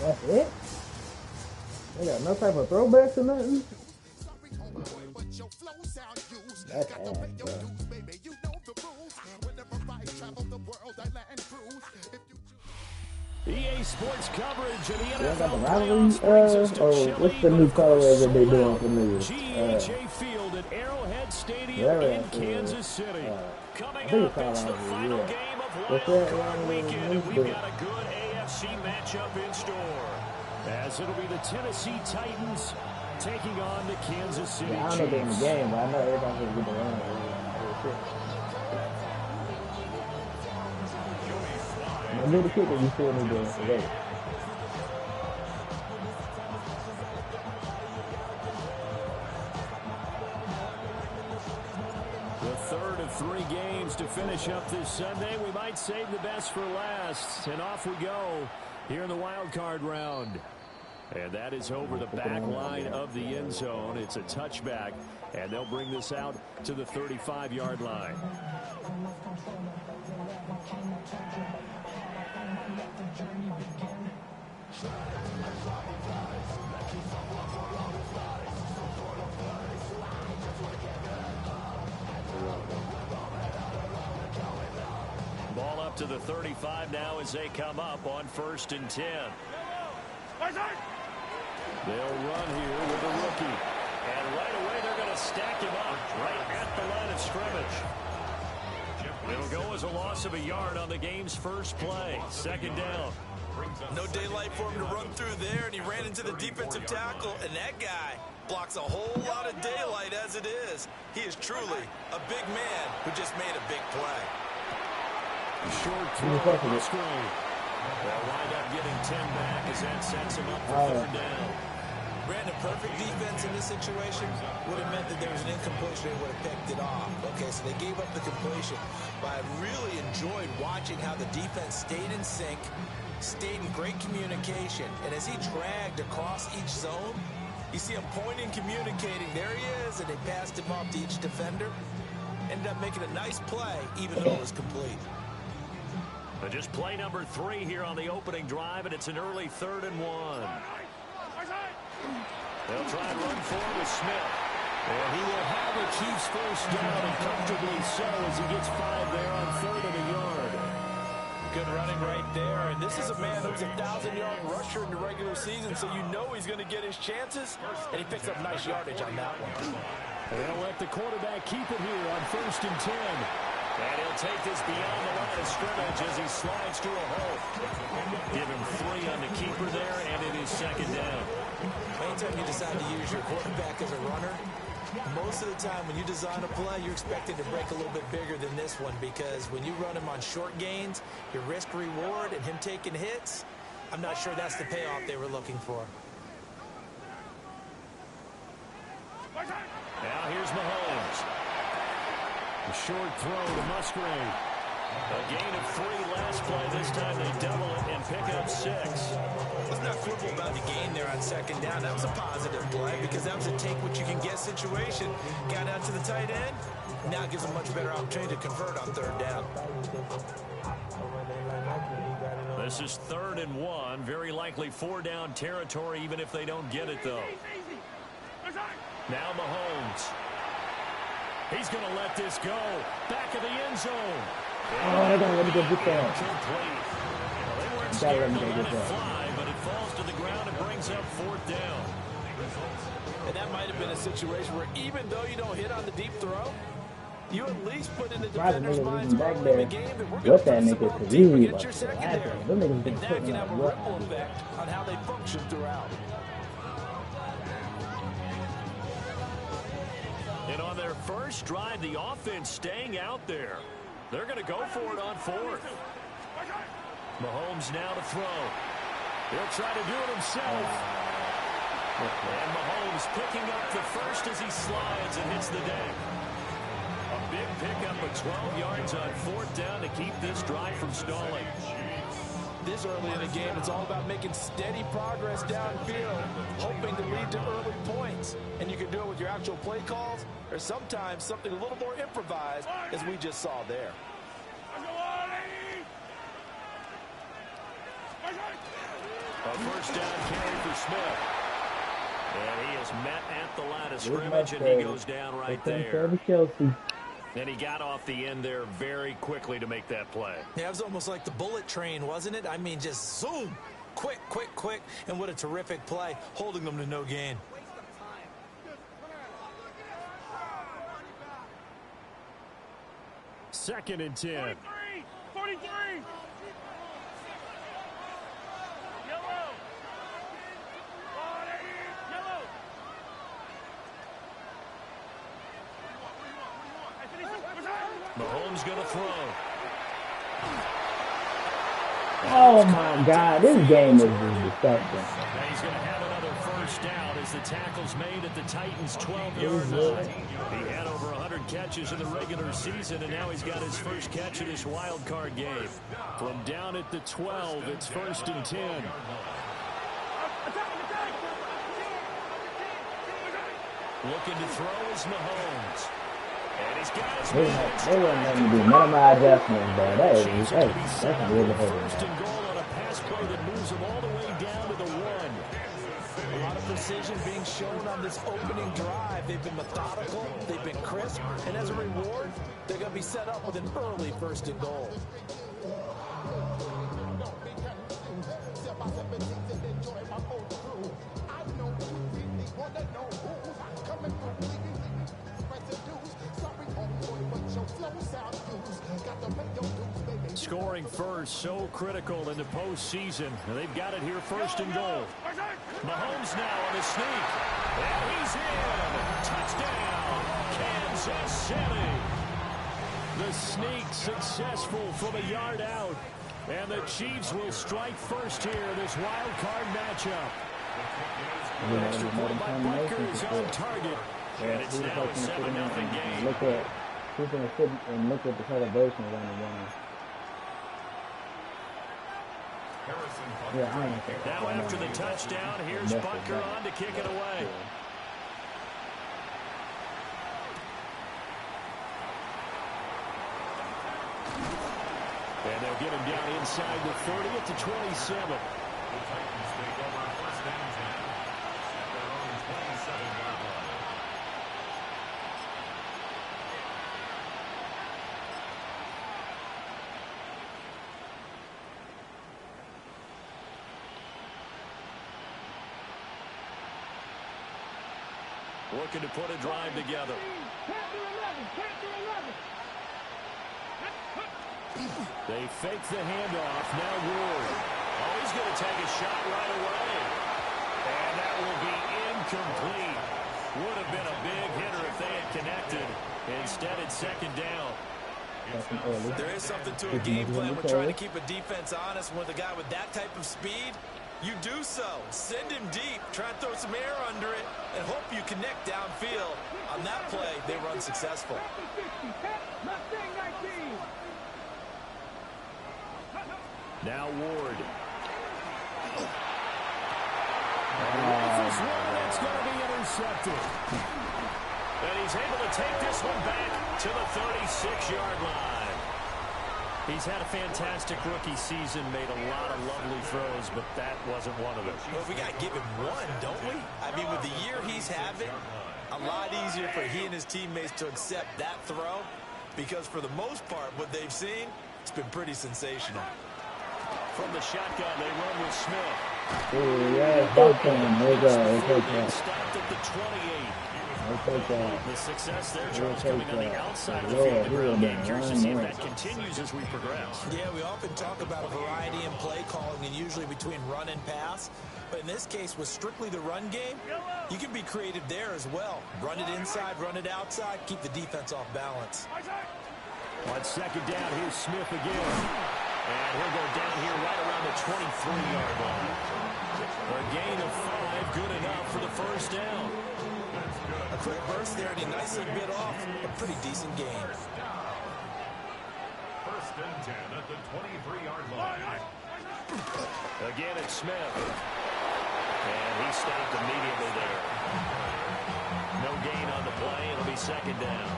That's it? They got no type of throwbacks or nothing? That's ass, bro. EA Sports coverage of the Yeah, got the NFL rivalry, playoffs brings us to or Chile, what's the but new of course colorway that they sold doing out. for me? GEHA Field at Arrowhead Stadium Whatever in that Kansas is. City. I Coming think it's up, called it's the rivalry, final yeah. game of What's Wild that? Card Weekend, and we've got a good AFC matchup in store. As it'll be the Tennessee Titans taking on the Kansas City I don't know if they're in the Chiefs. game, but I know everybody's going to get the run. Now, do the kicker, you still need to wait. The third of 3 games to finish up this Sunday. We might save the best for last. And off we go here in the wild card round. And that is over the back line of the end zone. It's a touchback. And they'll bring this out to the 35-yard line. Ball up to the 35 now as they come up on 1st and 10. They'll run here with a rookie. And right away they're going to stack him up right at the line of scrimmage. It'll go as a loss of a yard on the game's first play. 2nd down. No daylight for him to run through there, and he ran into the defensive tackle, and that guy blocks a whole lot of daylight as it is. He is truly a big man who just made a big play. Short throw to Musgrave. They'll wind up getting 10 back as that sets him up for 3rd down. Brandon, perfect defense in this situation would have meant that there was an incompletion. They would have picked it off. Okay, so they gave up the completion. But I really enjoyed watching how the defense stayed in sync, stayed in great communication. And as he dragged across each zone, you see him pointing, communicating. There he is, and they passed him off to each defender. Ended up making a nice play, even though it was complete. But just play number 3 here on the opening drive, and it's an early 3rd and 1. They'll try and run forward with Smith. And he will have a Chiefs first down, and comfortably so as he gets 5 there on 3rd and a yard. Good running right there. And this is a man who's a 1,000-yard rusher in the regular season, so you know he's going to get his chances. And he picks up nice yardage on that one. They'll let the quarterback keep it here on 1st and 10. And he'll take this beyond the line of scrimmage as he slides through a hole. Give him 3 on the keeper there, and it is 2nd down. Anytime you decide to use your quarterback as a runner, most of the time when you design a play, you're expected to break a little bit bigger than this one, because when you run him on short gains, your risk-reward and him taking hits, I'm not sure that's the payoff they were looking for. Now here's Mahomes. A short throw to Musgrave. A gain of 3 last play. This time they double it and pick up 6. Let's not quibble about the gain there on 2nd down. That was a positive play because that was a take-what-you-can-get situation. Got out to the tight end. Now it gives them much better opportunity to convert on 3rd down. This is 3rd and 1. Very likely 4-down territory, even if they don't get it, though. Now Mahomes. He's going to let this go. Back of the end zone. Oh, I gotta let me go get that. Complete. Well, they weren't scared to let it fly, but it falls to the ground and brings up 4th down. And that might have been a situation where even though you don't hit on the deep throw, you at least put in the defender's minds early in the game that we're going to press them off deep against your secondary. And that can have a ripple effect on how they function throughout. And on their first drive, the offense staying out there. They're going to go for it on 4th. Mahomes now to throw. He'll try to do it himself. And Mahomes picking up the first as he slides and hits the deck. A big pickup of 12 yards on 4th down to keep this drive from stalling. This early in the game, it's all about making steady progress downfield, hoping to lead to early points. And you can do it with your actual play calls, or sometimes something a little more improvised, as we just saw there. A first down carry for Smith. And he is met at the line of scrimmage, and he goes down right there. And he got off the end there very quickly to make that play. Yeah, it was almost like the bullet train, wasn't it? I mean, just zoom. Quick, quick, quick. And what a terrific play, holding them to no gain. Second and 10. 43. Mahomes going to throw. Oh my God, this game is disgusting. He's going to have another first down as the tackle's made at the Titans' 12-yard line. He had over 100 catches in the regular season, and now he's got his first catch in this wild card game. From down at the 12, it's first and 10. Looking to throw is Mahomes. And he's got his They wouldn't let me do none of my adjustments, bro. That's really hurting. First and goal on a pass play that moves them all the way down to the 1. A lot of precision being shown on this opening drive. They've been methodical, they've been crisp, and as a reward, they're going to be set up with an early first and goal. Scoring first, so critical in the postseason. They've got it here, first and goal. Mahomes now on the sneak. And he's in. Touchdown, Kansas City. The sneak successful from a yard out. And the Chiefs will strike first here in this wild card matchup. An extra point by Butker is on target. And it's now a 7-0 game. Look at people and look at the celebration around the game. Yeah, now after the touchdown, here's Butker on to kick it away. And they'll get him down inside the 30 at the 27. The Titans take over first and 10 at their own 27-yard line. Looking to put a drive together. They fake the handoff. Now Ward. Oh, he's going to take a shot right away. And that will be incomplete. Would have been a big hitter if they had connected. Instead, it's second down. There is something to a game plan with trying to keep a defense honest. With a guy with that type of speed, you do so. Send him deep. Try and throw some air under it and hope you connect downfield. On that play, they were unsuccessful. Now Ward. This one that's going to be intercepted. And he's able to take this one back to the 36-yard line. He's had a fantastic rookie season, made a lot of lovely throws, but that wasn't one of them. Well, we got to give him one, don't we? I mean, with the year he's having, a lot easier for he and his teammates to accept that throw because for the most part, what they've seen, it's been pretty sensational. From the shotgun, they run with Smith. Oh, yeah, both of them. Stopped at the 28. The success there, Charles, coming on the outside of the field in the ground game. Curious to see if that continues as we progress. Yeah, we often talk about a variety in play calling and usually between run and pass. But in this case, with strictly the run game, you can be creative there as well. Run it inside, run it outside, keep the defense off balance. On second down, here's Smith again. And he'll go down here right around the 23-yard line. A gain of 5, good enough for the first down. A quick burst there, and he nicely bit off a pretty decent game. First and 10 at the 23-yard line. Again, it's Smith. And he stopped immediately there. No gain on the play. It'll be second down.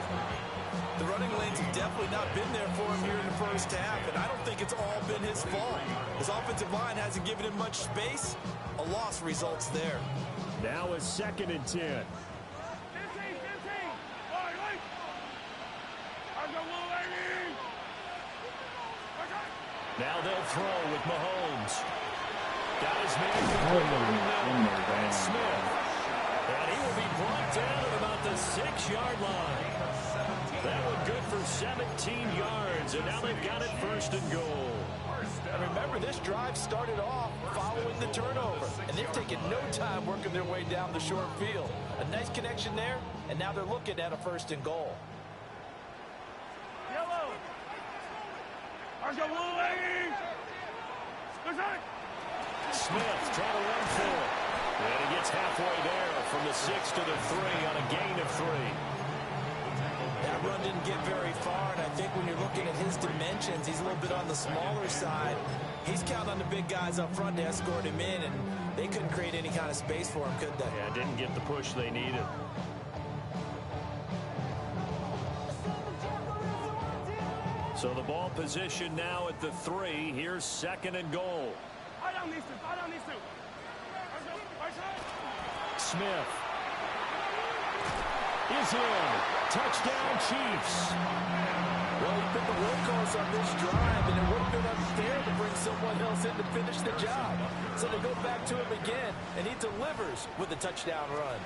The running lanes have definitely not been there for him here in the first half, and I don't think it's all been his fault. His offensive line hasn't given him much space. A loss results there. Now it's 2nd and 10. Now they'll throw with Mahomes. Got his man. And Smith. And he will be brought down at about the 6-yard line. That one good for 17 yards, and now they've got it 1st and goal. And remember, this drive started off following the turnover, and they've taken no time working their way down the short field. A nice connection there, and now they're looking at a 1st and goal. Smith trying to run for it. And he gets halfway there from the 6 to the 3 on a gain of 3. That run didn't get very far, and I think when you're looking at his dimensions, he's a little bit on the smaller side. He's counting on the big guys up front to escort him in, and they couldn't create any kind of space for him, could they? Yeah, didn't get the push they needed. So the ball position now at the 3. Here's 2nd and goal. Smith is in. Touchdown, Chiefs. Well, he's been the workhorse on this drive, and it would have been unfair to bring someone else in to finish the job. So they go back to him again, and he delivers with a touchdown run.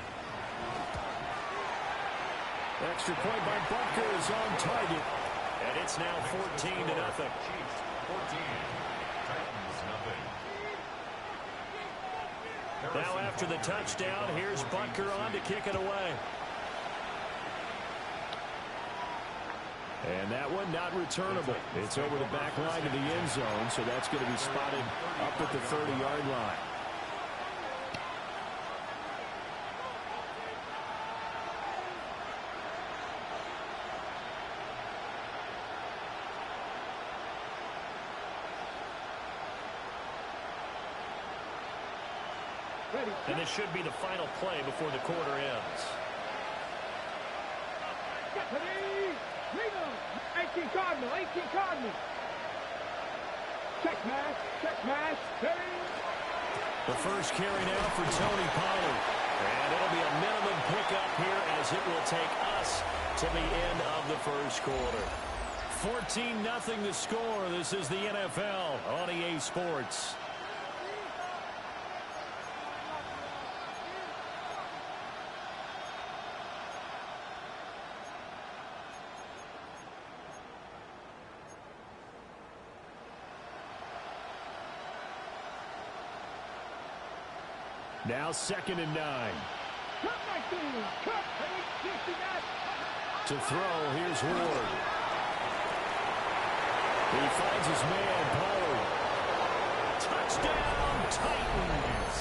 Extra point by Butker is on target. And it's now 14-0. Now after the touchdown, here's Butker on to kick it away. And that one not returnable. It's over the back line of the end zone, so that's going to be spotted up at the 30-yard line. And this should be the final play before the quarter ends. 18 Cardinal. Check mash. The first carry now for Tony Pollard. And it'll be a minimum pickup here as it will take us to the end of the first quarter. 14-0 the score. This is the NFL on EA Sports. Now 2nd and 9. To throw, here's Ward. He finds his man, Pollard. Touchdown, Titans.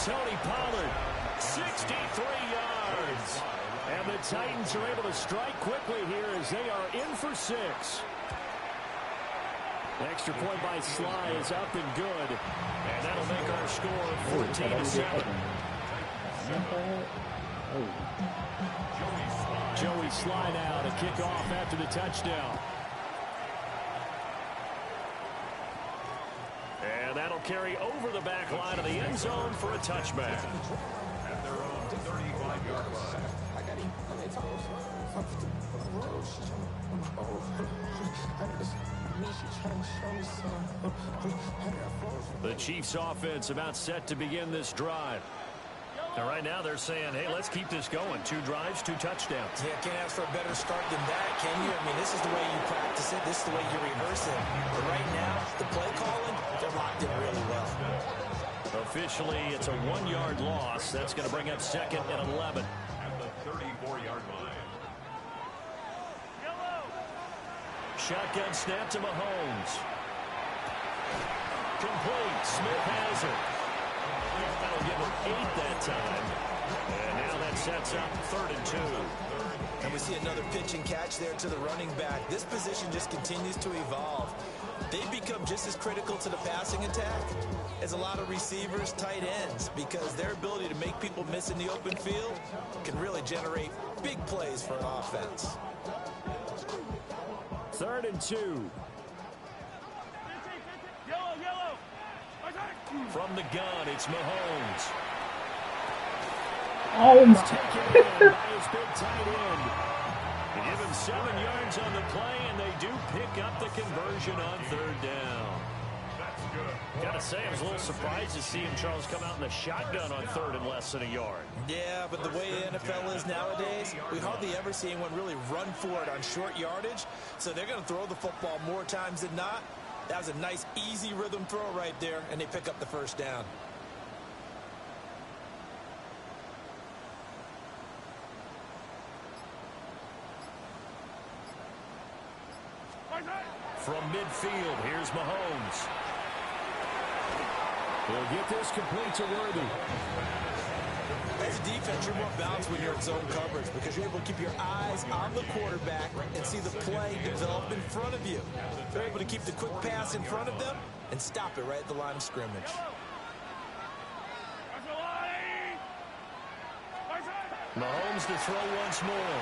Tony Pollard, 63 yards. And the Titans are able to strike quickly here as they are in for 6. Extra point by Sly is up and good. And that'll make our score 14-7. Joey Sly now to kick off after the touchdown. And that'll carry over the back line of the end zone for a touchback. At their own 35-yard line. The Chiefs offense about set to begin this drive. And right now they're saying, hey, let's keep this going. 2 drives, 2 touchdowns. Yeah, can't ask for a better start than that, can you? I mean, this is the way you practice it. This is the way you rehearse it. But right now, the play calling, they're locked in really well. Officially, it's a 1-yard loss. That's going to bring up 2nd and 11. At the 34-yard line. Shotgun snap to Mahomes. Complete. Smith has it. That'll give him 8 that time. And now that sets up 3rd and 2. And we see another pitch and catch there to the running back. This position just continues to evolve. They've become just as critical to the passing attack as a lot of receivers, tight ends, because their ability to make people miss in the open field can really generate big plays for an offense. 3rd and 2. From the gun, it's Mahomes. Oh my. Taken in by his big tight end. They give him 7 yards on the play, and they do pick up the conversion on 3rd down. Gotta say, I was a little surprised to see him, Charles, come out in the shotgun on 3rd and less than a yard. Yeah, but the way the NFL is nowadays, we hardly ever see anyone really run for it on short yardage. So they're going to throw the football more times than not. That was a nice, easy rhythm throw right there, and they pick up the 1st down. From midfield, here's Mahomes. He'll get this complete to Worthy. As a defense, you're more balanced when you're in zone coverage because you're able to keep your eyes on the quarterback and see the play develop in front of you. They're able to keep the quick pass in front of them and stop it right at the line of scrimmage. Mahomes to throw once more.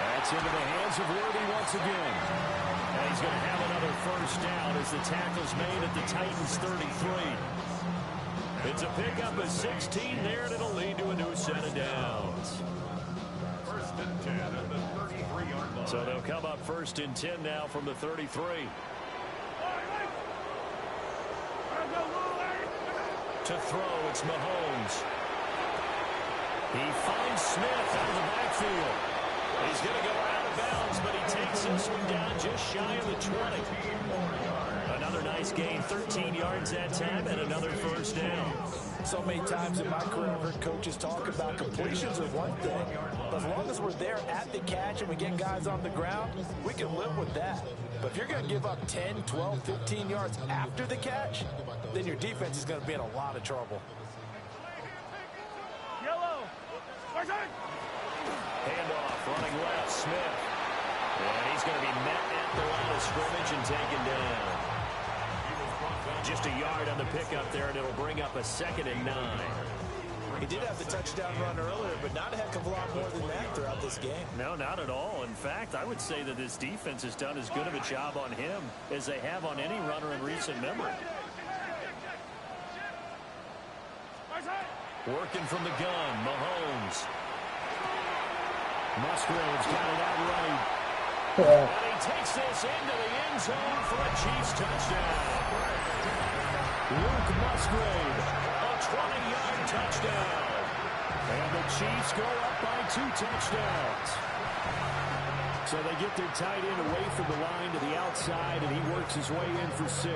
That's into the hands of Worthy once again. And he's going to have another 1st down as the tackle's made at the Titans' 33. It's a pickup of 16 there, and it'll lead to a new set of downs. 1st and 10 at the 33-yard line. So they'll come up 1st and 10 now from the 33. To throw, it's Mahomes. He finds Smith out of the backfield. He's going to go out of bounds, but he takes this one down just shy of the 20. Another nice gain, 13 yards that time, and another 1st down. So many times in my career, I've heard coaches talk about completions are one thing, but as long as we're there at the catch and we get guys on the ground, we can live with that. But if you're going to give up 10, 12, 15 yards after the catch, then your defense is going to be in a lot of trouble. Handoff, running left, Smith. And he's going to be met at the line of scrimmage and taken down. Just a yard on the pickup there, and it'll bring up a 2nd and 9. He did have the touchdown run earlier, but not a heck of a lot more than that throughout this game. No, not at all. In fact, I would say that this defense has done as good of a job on him as they have on any runner in recent memory. Working from the gun, Mahomes. Musgrave's got it out right. And he takes this into the end zone for a Chiefs touchdown. Luke Musgrave, a 20-yard touchdown. And the Chiefs go up by 2 touchdowns. So they get their tight end away from the line to the outside, and he works his way in for 6.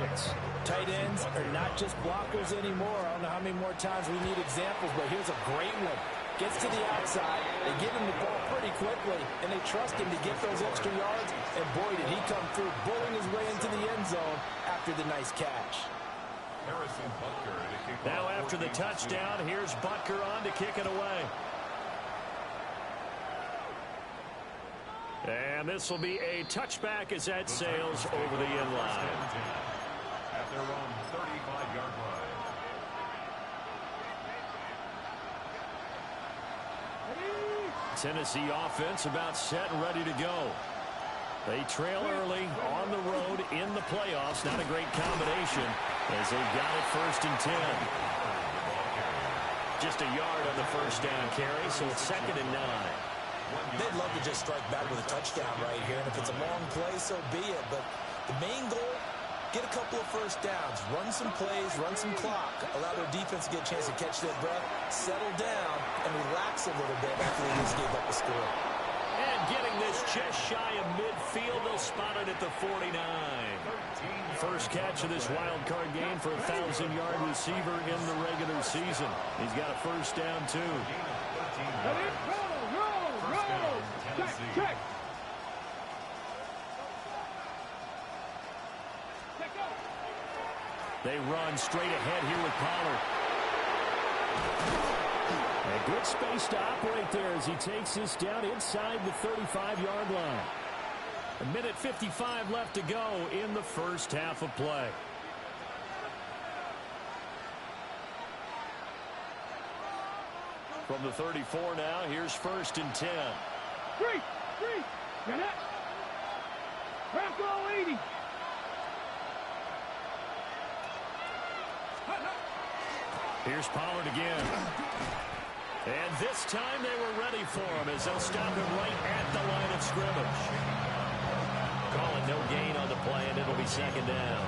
Tight ends are not just blockers anymore. I don't know how many more times we need examples, but here's a great one. Gets to the outside, they give him the ball pretty quickly, and they trust him to get those extra yards, and boy, did he come through, bulling his way into the end zone after the nice catch. Now after the touchdown, here's Butker on to kick it away. And this will be a touchback as that sails over the end line. At their own 35-yard line. Tennessee offense about set and ready to go. They trail early on the road in the playoffs. Not a great combination as they got it 1st and 10. Just a yard on the 1st down carry, so it's 2nd and 9. They'd love to just strike back with a touchdown right here, and if it's a long play, so be it. But the main goal, get a couple of 1st downs, run some plays, run some clock, allow their defense to get a chance to catch their breath, settle down, and relax a little bit after they just gave up a score. And getting this just shy of midfield, they'll spot it at the 49. First catch of this wild card game for a 1,000-yard receiver in the regular season. He's got a 1st down, too. Check. They run straight ahead here with Pollard. A good space to operate there as he takes this down inside the 35-yard line. A minute 55 left to go in the first half of play. From the 34 now, here's 1st and 10. Three. Get it. Back row 80. Here's Pollard again. And this time they were ready for him as they'll stop him right at the line of scrimmage. Call it no gain on the play, and it'll be 2nd down.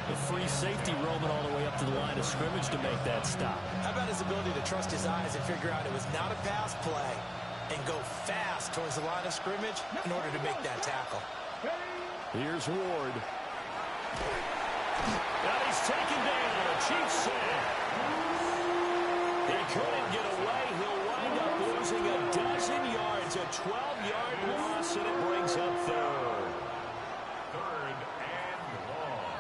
The free safety roaming all the way up to the line of scrimmage to make that stop. How about his ability to trust his eyes and figure out it was not a pass play and go fast towards the line of scrimmage in order to make that tackle. Here's Ward. Now he's taken down. A Chiefs sack. He couldn't get away. He'll wind up losing a dozen yards. A 12-yard loss, and it brings up 3rd. 3rd and long.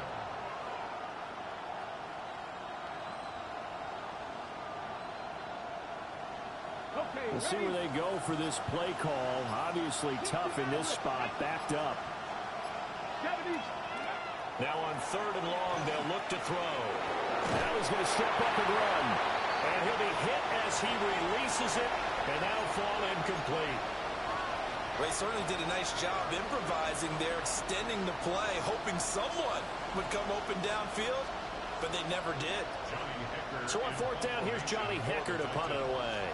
We'll see where they go for this play call. Obviously tough in this spot, backed up. Now on 3rd and long, they'll look to throw. Now he's going to step up and run. And he'll be hit as he releases it, and that'll fall incomplete. Well, he certainly did a nice job improvising there, extending the play, hoping someone would come open downfield, but they never did. So on 4th down, here's Johnny Hecker to punt it away.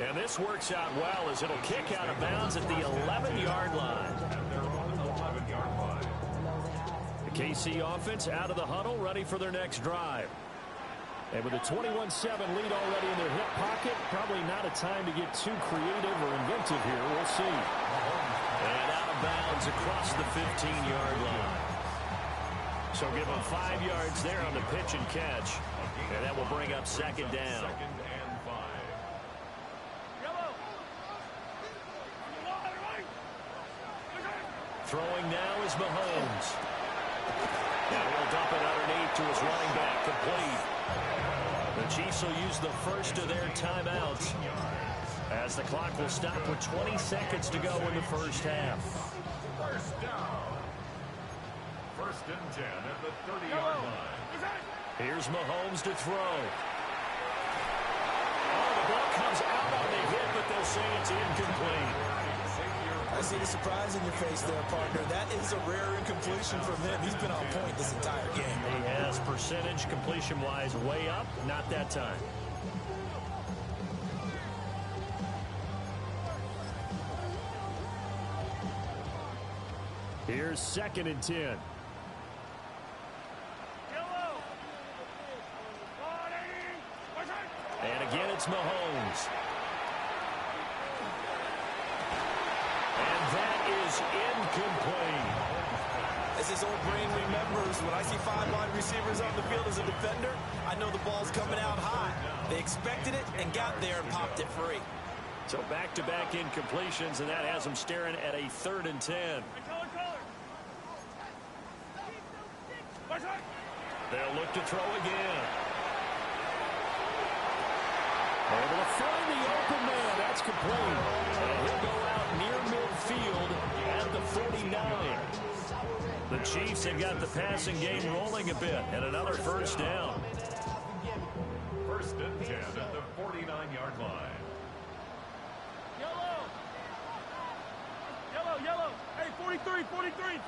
And this works out well as it'll kick out of bounds at the 11-yard line. The KC offense out of the huddle, ready for their next drive. And with a 21-7 lead already in their hip pocket, probably not a time to get too creative or inventive here. We'll see. And out of bounds across the 15-yard line. So give them 5 yards there on the pitch and catch. And that will bring up 2nd down. Throwing now is Mahomes. Now he'll dump it underneath to his running back, complete. The Chiefs will use the first of their timeouts as the clock will stop with 20 seconds to go in the first half. 1st down. 1st and 10 at the 30-yard line. Here's Mahomes to throw. Oh, the ball comes out on the hit, but they'll say it's incomplete. I see the surprise in your face there, partner. That is a rare incompletion from him. He's been on point this entire game. He has percentage completion-wise way up, not that time. Here's 2nd and 10. And again, it's Mahomes. That is incomplete. As his old brain remembers, when I see 5 wide receivers on the field as a defender, I know the ball's coming out high. They expected it and got there and popped it free. So back-to-back incompletions, and that has them staring at a 3rd and 10. They'll look to throw again. Able to find the open man. That's complete. And he'll go out near midfield at the 49. The Chiefs have got the passing game rolling a bit, and another 1st down. 1st and 10 at the 49-yard line. Yellow. Hey, 43, 15.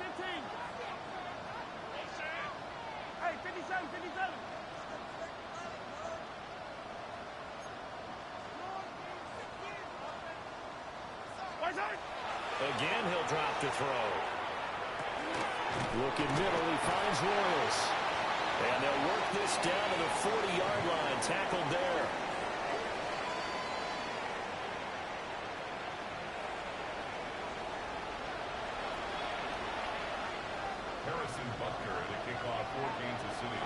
Hey, 57. Again, he'll drop to throw. Looking middle, he finds Royals. And they'll work this down to the 40-yard line, tackled there. Harrison Butker to kick off for Kansas City.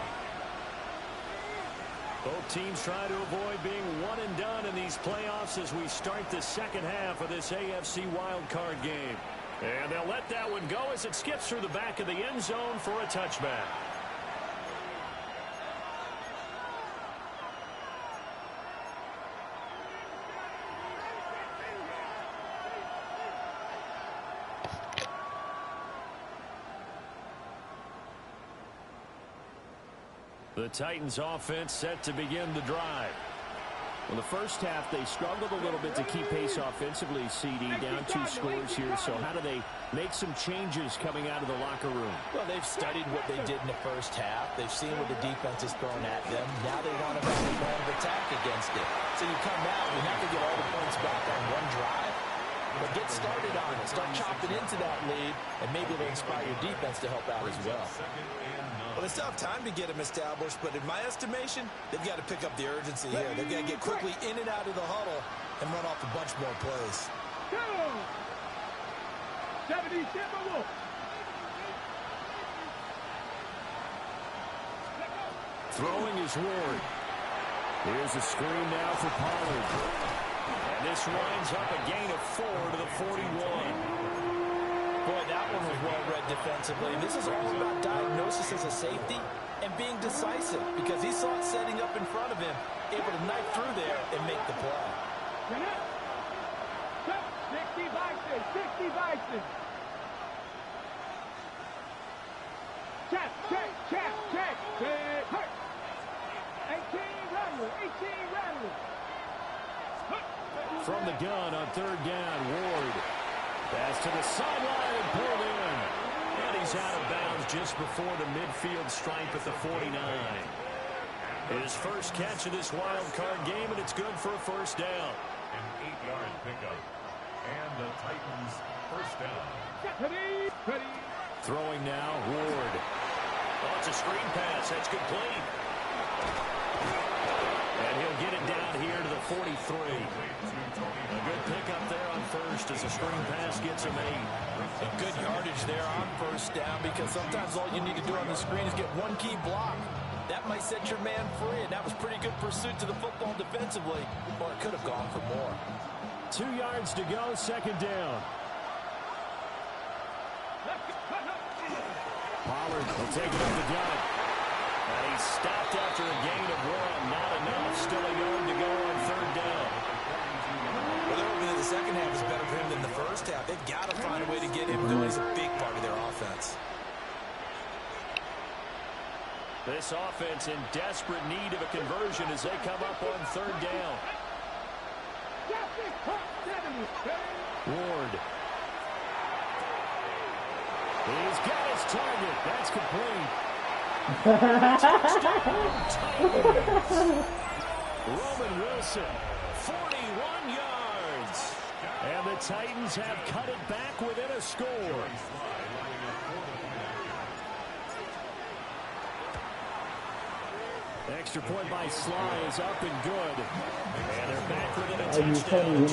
Both teams try to avoid being one and done in these playoffs as we start the second half of this AFC wildcard game. And they'll let that one go as it skips through the back of the end zone for a touchback. The Titans offense set to begin the drive. Well, the first half, they struggled a little bit to keep pace offensively, CD, down 2 scores here. So how do they make some changes coming out of the locker room? Well, they've studied what they did in the first half. They've seen what the defense is throwing at them. Now they want to have a plan of attack against it. So you come out, you're not going to get all the points back on one drive, but get started on it. Start chopping into that lead, and maybe it'll inspire your defense to help out as well. Well, they still have time to get them established, but in my estimation, they've got to pick up the urgency here. They've got to get quickly in and out of the huddle and run off a bunch more plays. 70, Wolf. Throwing is Ward. Here's a screen now for Pollard. And this winds up a gain of 4 to the 41. Boy, that one was well-read defensively. This is all about diagnosis as a safety and being decisive because he saw it setting up in front of him, able to knife through there and make the play. 60 boxes, 60 boxes. Check. 18 Rattler, 18 Rattler. From the gun on 3rd down, Ward. Pass to the sideline and pulled in. And he's out of bounds just before the midfield stripe at the 49. His first catch of this wild card game, and it's good for a first down. An 8-yard pickup. And the Titans first down. Ready. Throwing now, Ward. Oh, it's a screen pass. That's complete. And he'll get it down here to the 43. A good pickup there on first as the screen pass gets him 8. A good yardage there on first down because sometimes all you need to do on the screen is get one key block. That might set your man free, and that was pretty good pursuit to the football defensively, or it could have gone for more. 2 yards to go, 2nd down. Pollard will take it up the gun. And he's stopped after a gain of 1. Not enough. Still a yard to go on 3rd down. Well, they're hoping that the second half is better for him than the first half. They've got to find a way to get him going. He's a big part of their offense. This offense in desperate need of a conversion as they come up on 3rd down. Ward. He's got his target. That's complete. Roman Wilson, 41 yards. And the Titans have cut it back within a score. Extra point by Sly is up and good. And they're back within a touchdown.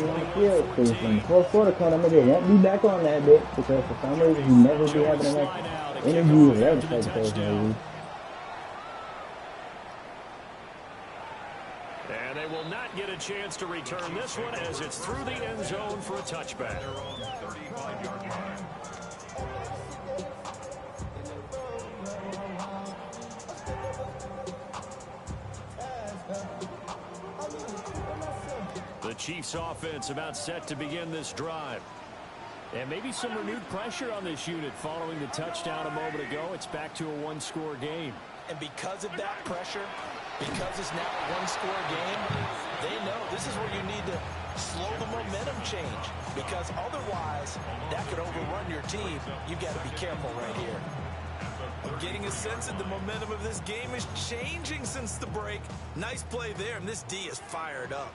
From the fourth quarter, I'm going to be back on that bit because for some reason he never be having enough energy or other type of person. And they will not get a chance to return this one as it's through the end zone for a touchback. The Chiefs offense about set to begin this drive. And maybe some renewed pressure on this unit following the touchdown a moment ago. It's back to a 1-score game. And because of that pressure, because it's now a 1-score game, they know this is where you need to slow the momentum change. Because otherwise, that could overrun your team. You've got to be careful right here. I'm getting a sense that the momentum of this game is changing since the break. Nice play there, and this D is fired up.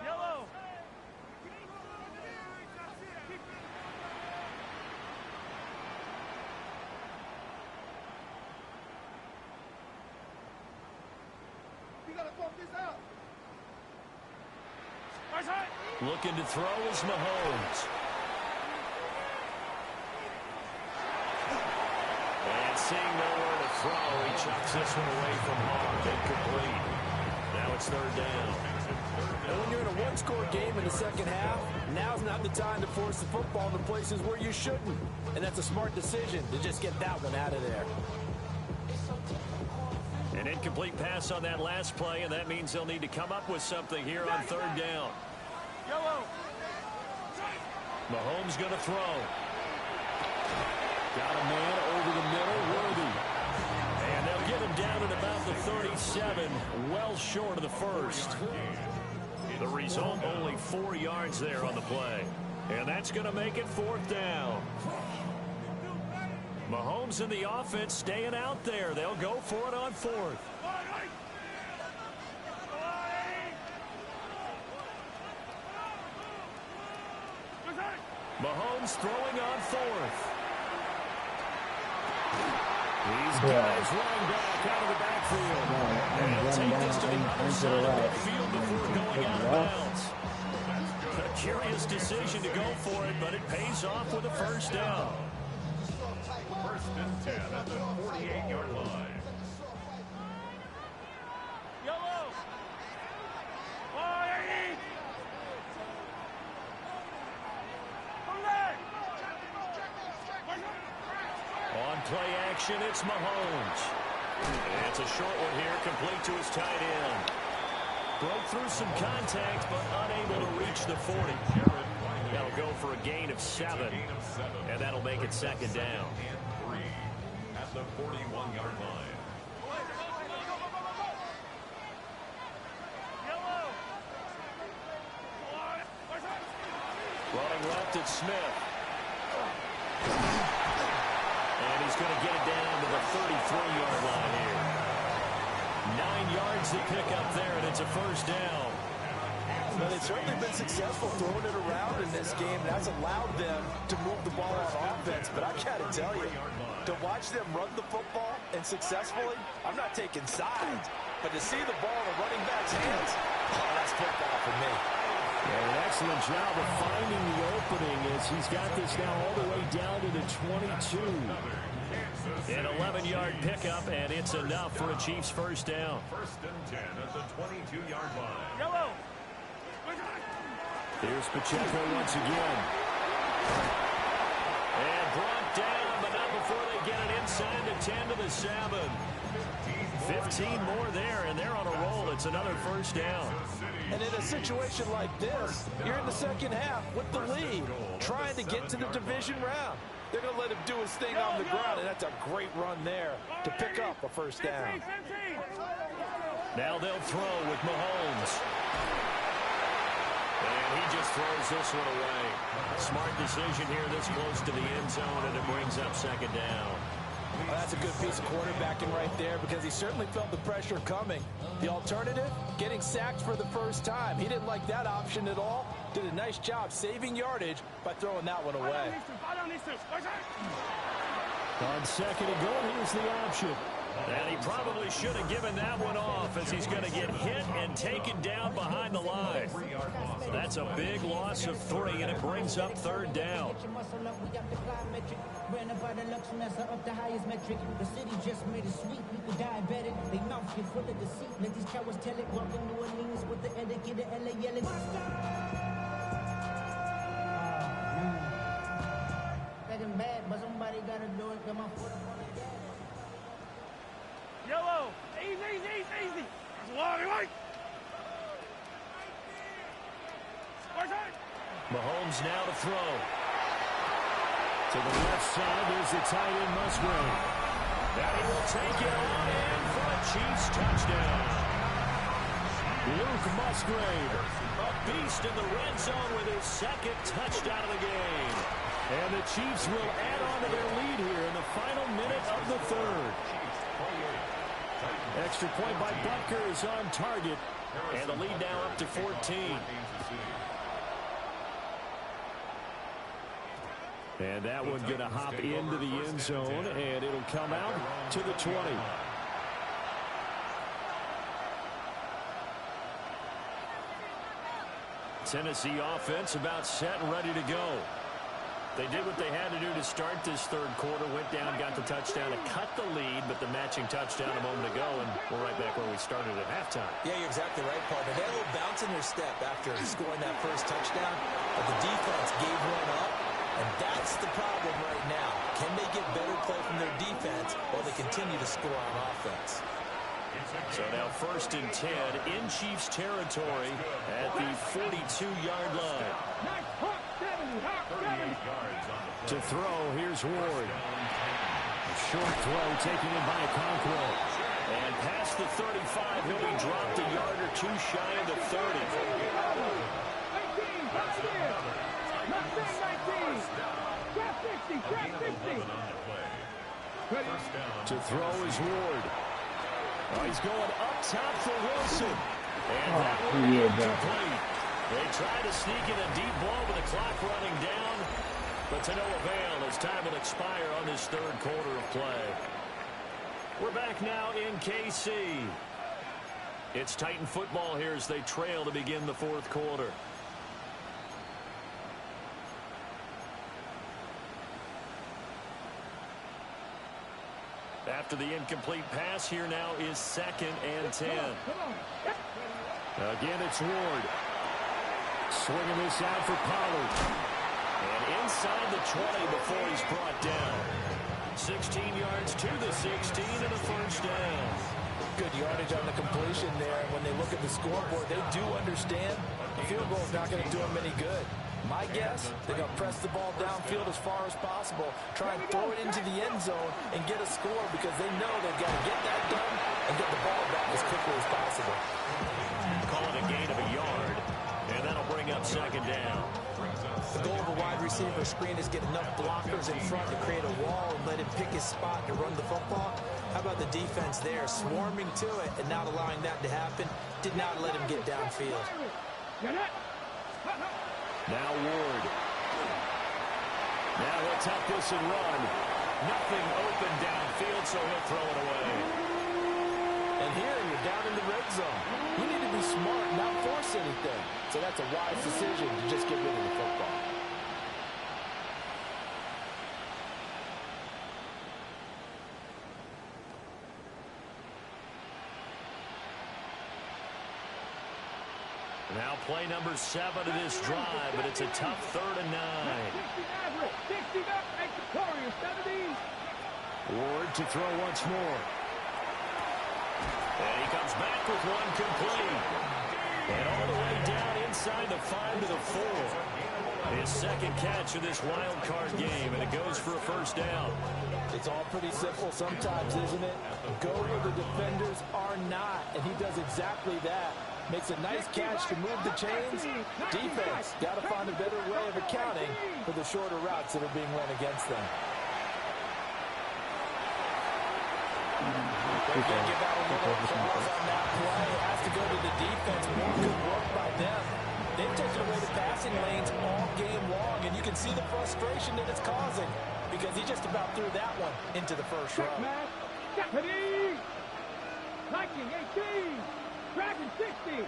Yellow. You gotta pump this out. Looking to throw is Mahomes. And seeing nowhere to throw, he chucks this one away from home. Incomplete. Now it's 3rd down. And when you're in a 1-score game in the second half, now's not the time to force the football to places where you shouldn't. And that's a smart decision to just get that one out of there. An incomplete pass on that last play, and that means they'll need to come up with something here on 3rd down. Yellow. Mahomes going to throw. Got a man over the middle, Worthy. And they'll get him down at about the 37, well short of the first. The result, only 4 yards there on the play. And that's going to make it 4th down. Mahomes and the offense staying out there. They'll go for it on 4th. Mahomes throwing on 4th. These guys running back out of the backfield. And he'll take this to the other side of midfield before going out of bounds. A curious decision to go for it, but it pays off with a 1st down. 1st and 10 at the 48-yard line. On play action, it's Mahomes. And it's a short one here, complete to his tight end. Broke through some contact, but unable to reach the 40. That'll go for a gain of 7. And that'll make it 2nd down. And 3 at the 41-yard line. Running left, it's Smith. And he's going to get it down to the 33-yard line here. 9 yards to pick up there, and it's a 1st down. Well, they've certainly been successful throwing it around in this game. That's allowed them to move the ball on offense. But I got to tell you, to watch them run the football and successfully, I'm not taking sides. But to see the ball in the running back's hands, oh, that's football for me. Yeah, an excellent job of finding the opening as he's got this now all the way down to the 22. An 11-yard pickup, and it's enough for a Chiefs 1st down. 1st and 10 at the 22-yard line. Yellow. Here's Pacheco once again. And brought down, but not before they get it inside the 10 to the 7. 15 more there, and they're on a roll. It's another 1st down. And in a situation like this, you're in the 2nd half with the lead, trying to get to the division round. They're going to let him do his thing on the ground, and that's a great run there to pick up a 1st down. Now they'll throw with Mahomes. And he just throws this one away. Smart decision here this close to the end zone, and it brings up 2nd down. Well, that's a good piece of quarterbacking right there because he certainly felt the pressure coming. The alternative, getting sacked for the 1st time. He didn't like that option at all. Did a nice job saving yardage by throwing that one away. On 2nd and goal, here's the option. And he probably should have given that one off as he's going to get hit and taken down behind the line. That's a big loss of 3, and it brings up 3rd down. The highest metric, the city just made it sweet. People diabetic, they mouth get full of deceit. Let these cowards tell it. Welcome to Orleans with the etiquette of LA yelling. Second bad, but somebody gotta do it. Come on, foot up on the gas. Yellow. Easy. Wait. Mahomes now to throw. To the left side, there's the tight end Musgrave. And he will take it on in for a Chiefs touchdown. Luke Musgrave, a beast in the red zone with his 2nd touchdown of the game. And the Chiefs will add on to their lead here in the final minute of the 3rd. Extra point by Butker is on target. And the lead now up to 14. And that one going to hop into the end zone, and it'll come out to the 20. Tennessee offense about set and ready to go. They did what they had to do to start this 3rd quarter, went down, got the touchdown to cut the lead, but the matching touchdown a moment ago, and we're right back where we started at halftime. Yeah, you're exactly right, partner. They had a little bounce in their step after scoring that 1st touchdown, but the defense gave one up. And that's the problem right now. Can they get better play from their defense while they continue to score on offense? So now 1st and 10 in Chiefs territory at the 42-yard line. To throw, here's Ward. Short throw taken in by Okonkwo. And past the 35, he'll be dropped a yard or two shy of the 30. To throw is Ward. Oh, he's going up top for Wilson. And that one incomplete. They try to sneak in a deep ball with the clock running down, but to no avail as time will expire on this third quarter of play. We're back now in KC. It's Titan football here as they trail to begin the fourth quarter. After the incomplete pass, here now is 2nd and 10. Again, it's Ward. Swinging this out for Pollard. And inside the 20 before he's brought down. 16 yards to the 16 and a first down. Good yardage on the completion there. When they look at the scoreboard, they do understand the field goal is not going to do them any good. My guess, they're going to press the ball downfield as far as possible, try and throw it into the end zone and get a score because they know they've got to get that done and get the ball back as quickly as possible. Call it a gain of a yard, and that'll bring up 2nd down. The goal of a wide receiver screen is get enough blockers in front to create a wall and let him pick his spot to run the football. How about the defense there, swarming to it and not allowing that to happen? Did not let him get downfield. Now Ward. Now he'll tuck this and run. Nothing open downfield, so he'll throw it away. And here you're down in the red zone. You need to be smart, not force anything. So that's a wise decision to just get rid of the football. Now play number 7 of this drive, but it's a tough 3rd and 9. Ward to throw once more. And he comes back with one complete. And all the way down inside the 5 to the 4. His 2nd catch of this wild card game, and it goes for a first down. It's all pretty simple sometimes, isn't it? Go where the defenders are not, and he does exactly that. Makes a nice catch to move the chains. Defense got to find a better way of accounting for the shorter routes that are being run against them. They're going to give out a little pause on that play. It has to go to the defense. More good work by them. They've taken away the passing lanes all game long, and you can see the frustration that it's causing because he just about threw that one into the first row. Deputy! Viking 18! Dragon 60!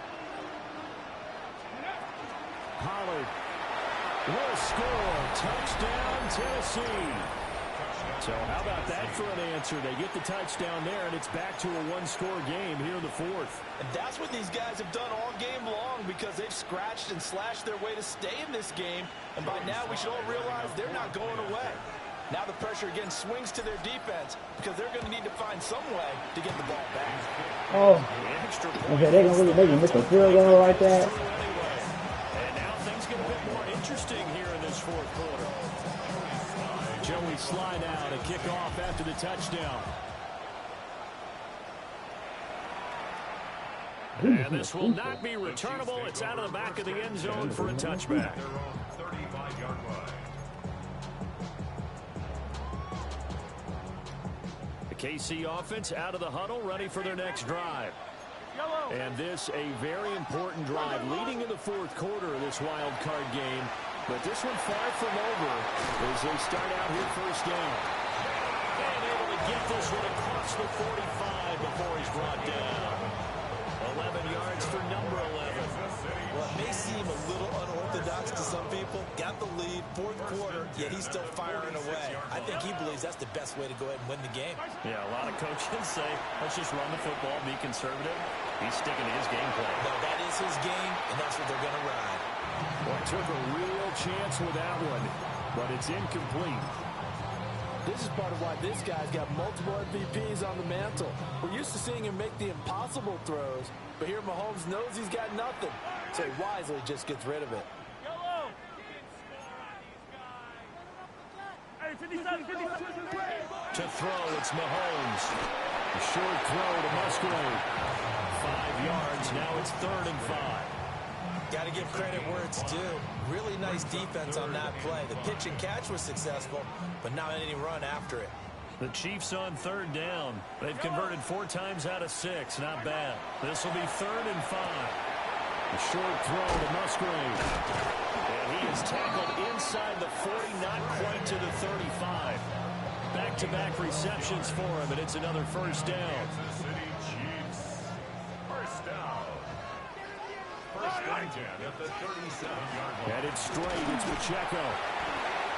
Pollard will score. Touchdown, Tennessee. So how about that for an answer? They get the touchdown there, and it's back to a one-score game here in the fourth. And that's what these guys have done all game long because they've scratched and slashed their way to stay in this game. And by now we should all realize they're not going away. Now the pressure again swings to their defense because they're going to need to find some way to get the ball back. Oh, okay, they're going to miss a field goal like that. And now things get a bit more interesting here in this fourth quarter. Joey slide out and kick off after the touchdown. And this will not be returnable. It's out of the back of the end zone for a touchback. Their own 35-yard line. The KC offense out of the huddle, ready for their next drive. And this a very important drive leading in the fourth quarter of this wild card game. But this one far from over as they start out here first down. And able to get this one across the 45 before he's brought down. 11 yards for number 11. Well, it may seem a little unorthodox to some people. Got the lead, fourth quarter, yet he's still firing away. I think he believes that's the best way to go ahead and win the game. Yeah, a lot of coaches say, let's just run the football, be conservative. He's sticking to his game plan. No, that is his game, and that's what they're going to ride. Boy, took a real chance with that one, but it's incomplete. This is part of why this guy's got multiple MVPs on the mantle. We're used to seeing him make the impossible throws, but here Mahomes knows he's got nothing, so he wisely just gets rid of it. To throw, it's Mahomes. A short throw to Musgrave. 5 yards. Now it's 3rd and 5. Got to give credit where it's due. Really nice defense on that play. The pitch and catch was successful, but not any run after it. The Chiefs on 3rd down. They've converted 4 times out of 6. Not bad. This will be 3rd and 5. A short throw to Musgrave. And he is tackled inside the 40, not quite to the 35. Back-to-back receptions for him, and it's another 1st down. Kansas City Chiefs. 1st down. 1st and 10 at the 37-yard line. And it's straight. It's Pacheco.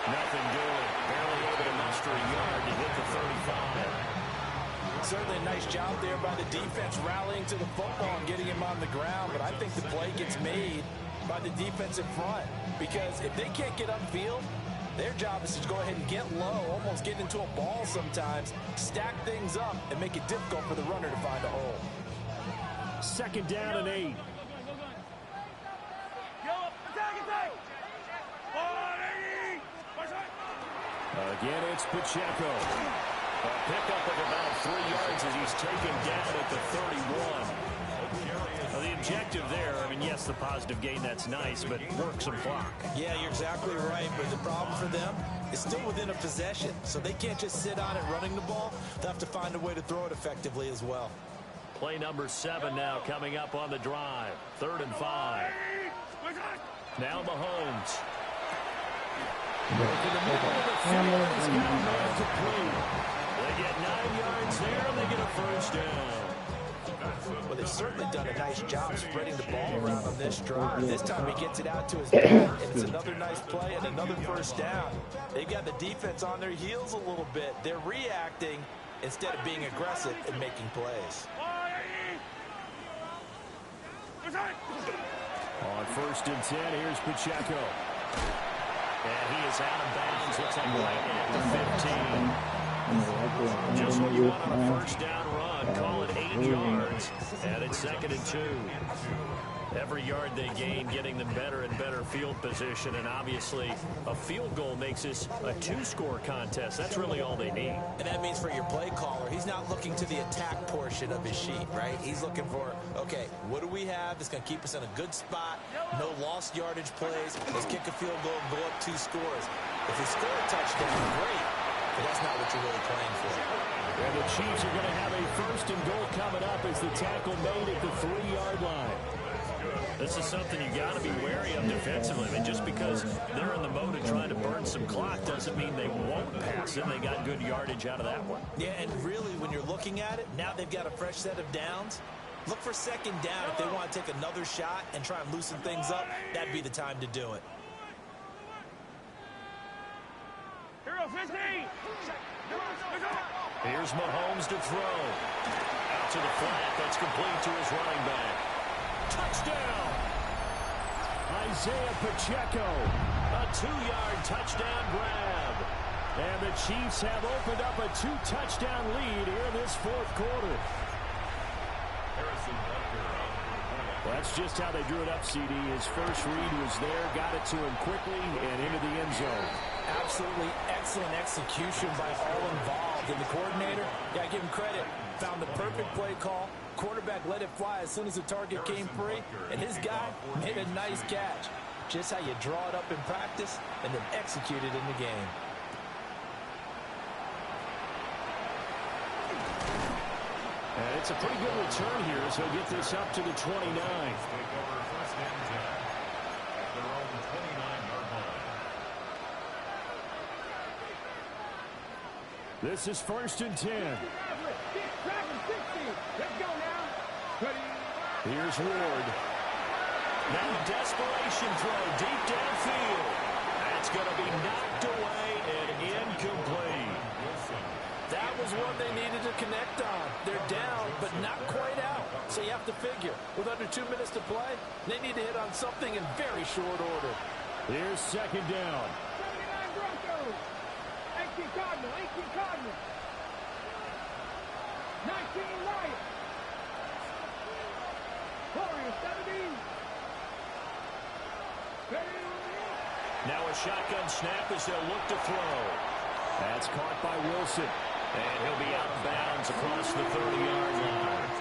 Nothing doing. Barely able to muster a yard to hit the 35. Certainly a nice job there by the defense rallying to the football and getting him on the ground, but I think the play gets made by the defensive front, because if they can't get upfield, their job is to go ahead and get low, almost get into a ball sometimes, stack things up, and make it difficult for the runner to find a hole. 2nd down and 8. Again, it's Pacheco. A pickup of about 3 yards as he's taken down at the 31. The objective there, I mean, yes, the positive gain, that's nice, but work some clock. Yeah, you're exactly right, but the problem for them is still within a possession, so they can't just sit on it running the ball. They'll have to find a way to throw it effectively as well. Play number 7 now coming up on the drive. 3rd and 5. Now Mahomes. They get 9 yards there, and they get a 1st down. Well, they've certainly done a nice job spreading the ball around on this drive. This time he gets it out to his back, and it's another nice play and another 1st down. They've got the defense on their heels a little bit. They're reacting instead of being aggressive and making plays. On 1st and 10, here's Pacheco. And he is out of bounds. Looks like right at the 15. Just what you want on a 1st down run. Call it 8 yards. And it's 2nd and 2. Every yard they gain, getting them better and better field position. And obviously, a field goal makes this a 2-score contest. That's really all they need. And that means for your play caller, he's not looking to the attack portion of his sheet, right? He's looking for, okay, what do we have that's going to keep us in a good spot? No lost yardage plays. Let's kick a field goal and go up 2 scores. If they score a touchdown, great. But that's not what you're really playing for. And the Chiefs are going to have a 1st and goal coming up as the tackle made at the 3-yard line. This is something you got to be wary of defensively. I mean, just because they're in the mode of trying to burn some clock doesn't mean they won't pass it. They got good yardage out of that one. Yeah, and really, when you're looking at it, now they've got a fresh set of downs. Look for 2nd down. If they want to take another shot and try and loosen things up, that'd be the time to do it. Here's Mahomes to throw. Out to the flat. That's complete to his running back. Touchdown! Isaiah Pacheco. A 2-yard touchdown grab. And the Chiefs have opened up a 2-touchdown lead here in this 4th quarter. Well, that's just how they drew it up, CD. His first read was there, got it to him quickly, and into the end zone. Absolutely excellent execution by all involved. And the coordinator, yeah, give him credit, found the perfect play call. Quarterback let it fly as soon as the target came free, and his guy made a nice catch. Just how you draw it up in practice and then execute it in the game. And it's a pretty good return here, so he'll get this up to the 29. Take over 1st and 10 at their own 29-yard line. This is 1st and 10. Let's go now. Here's Ward. Now a desperation throw deep downfield. That's going to be knocked away and incomplete. That was one they needed to connect on. They're down, but not quite out. So you have to figure, with under 2 minutes to play, they need to hit on something in very short order. Here's 2nd down. 79 Broncos. 18 Cardinals. 18 Cardinals. 19 Lions. Warriors 17. Now a shotgun snap as they'll look to throw. That's caught by Wilson. And he'll be out of bounds across the 30-yard line.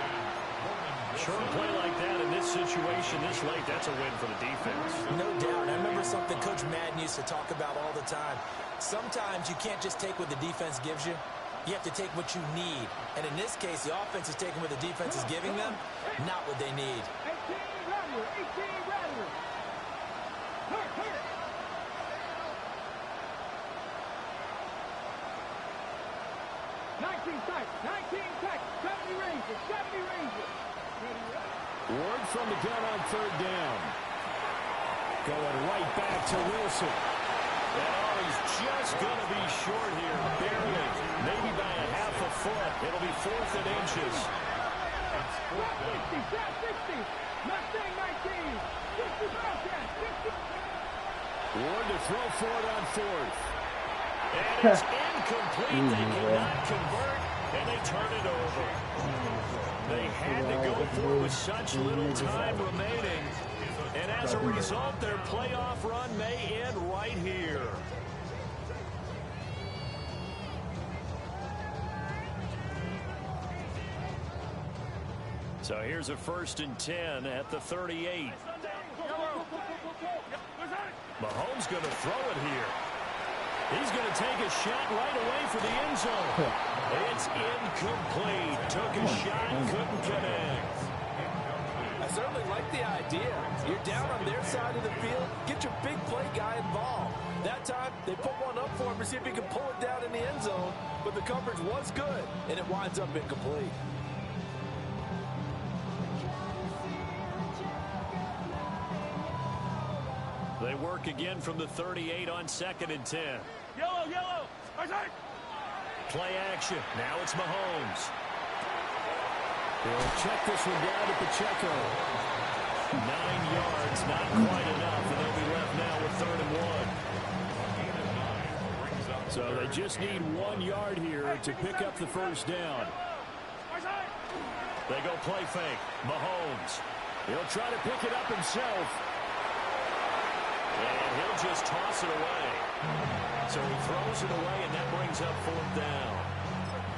Short play like that in this situation this late, that's a win for the defense. No doubt. I remember something Coach Madden used to talk about all the time. Sometimes you can't just take what the defense gives you. You have to take what you need. And in this case, the offense is taking what the defense is giving them, not what they need. 18 rather, 18 rather. Hurt, hurt. 19 tight, 70 Rangers, 70 Rangers. Ward from the gun on third down. Going right back to Wilson. And he's just going to be short here, barely, maybe by a half a foot. It'll be 4th and inches. 60, 60. Mustang 19. 60 Bobcat, 60. Ward to throw for it on 4th. And it's incomplete. They cannot convert, and they turn it over. They had to go for it with such little time remaining. And as a result, their playoff run may end right here. So here's a 1st and 10 at the 38. Mahomes going to throw it here. He's going to take a shot right away for the end zone. It's incomplete. Took a shot, couldn't connect. I certainly like the idea. You're down on their side of the field. Get your big play guy involved. That time, they put one up for him to see if he can pull it down in the end zone. But the coverage was good, and it winds up incomplete. They work again from the 38 on 2nd and 10. Yellow, yellow. Play action. Now it's Mahomes. He'll check this one down to Pacheco. 9 yards, not quite enough, and they'll be left now with 3rd and 1. So they just need 1 yard here to pick up the 1st down. They go play fake. Mahomes. He'll try to pick it up himself. And he'll just toss it away. So he throws it away, and that brings up 4th down.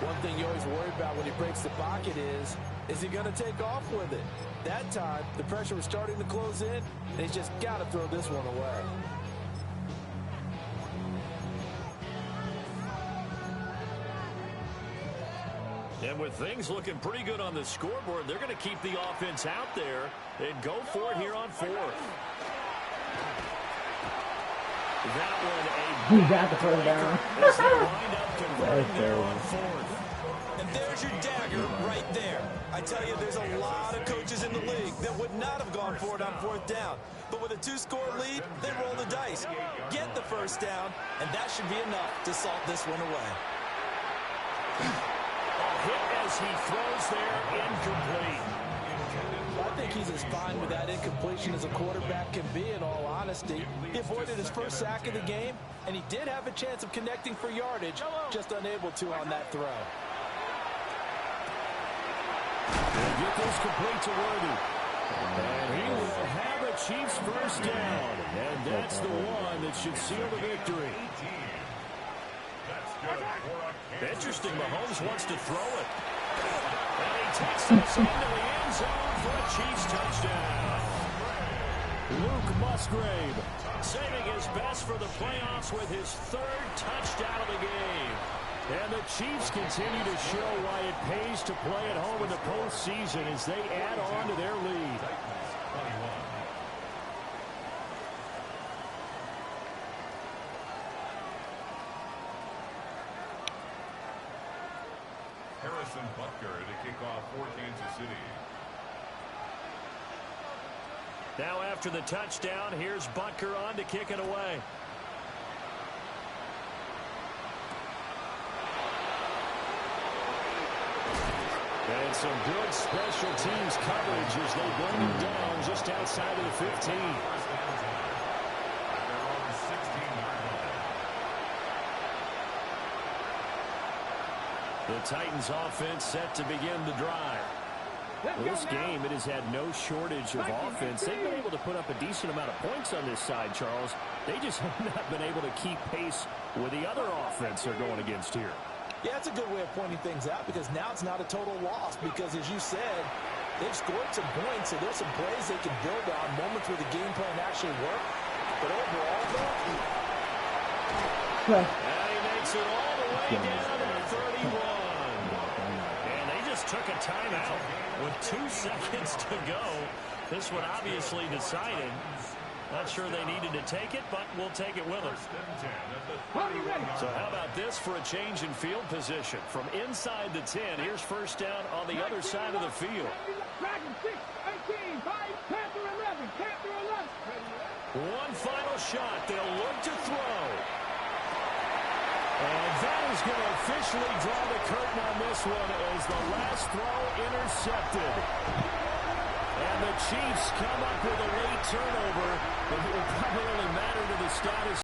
One thing you always worry about when he breaks the pocket is he going to take off with it? That time, the pressure was starting to close in, and he's just got to throw this one away. And with things looking pretty good on the scoreboard, they're going to keep the offense out there and go for it here on 4th. That one, He got the 1st down. as they wind up converting there on 4th. And there's your dagger right there. I tell you, there's a lot of coaches in the league that would not have gone for it on 4th down. But with a 2-score lead, they roll the dice. Get the 1st down, and that should be enough to salt this one away. A hit as he throws there, incomplete. I think he's as fine with that incompletion as a quarterback can be, in all honesty. He avoided his first sack of the game, and he did have a chance of connecting for yardage, just unable to on that throw. They'll get this complete to Worthy. And he will have a Chiefs 1st down. And that's the one that should seal the victory. Interesting, Mahomes wants to throw it. And he takes this into the end zone for a Chiefs touchdown. Luke Musgrave saving his best for the playoffs with his 3rd touchdown of the game. And the Chiefs continue to show why it pays to play at home in the postseason as they add on to their lead. Harrison Butker to kick off for Kansas City. Now after the touchdown, here's Butker on to kick it away. And some good special teams coverage as they bring him down just outside of the 15. The Titans offense set to begin the drive. Well, this game, it has had no shortage of offense. They've been able to put up a decent amount of points on this side, Charles. They just have not been able to keep pace with the other offense they're going against here. Yeah, it's a good way of pointing things out because now it's not a total loss because, as you said, they've scored some points, so there's some plays they can build on, moments where the game plan actually worked. But overall, though, and he makes it all the way down to 31. And they just took a timeout with 2 seconds to go. This one obviously decided. Not sure they needed to take it, but we'll take it with them. So how about this for a change in field position? From inside the 10, here's first down on the other side of the field. One final shot. They'll look to throw. And that is going to officially draw the curtain on this one as the last throw intercepted. And the Chiefs come up with a late turnover, but it will probably only matter to the status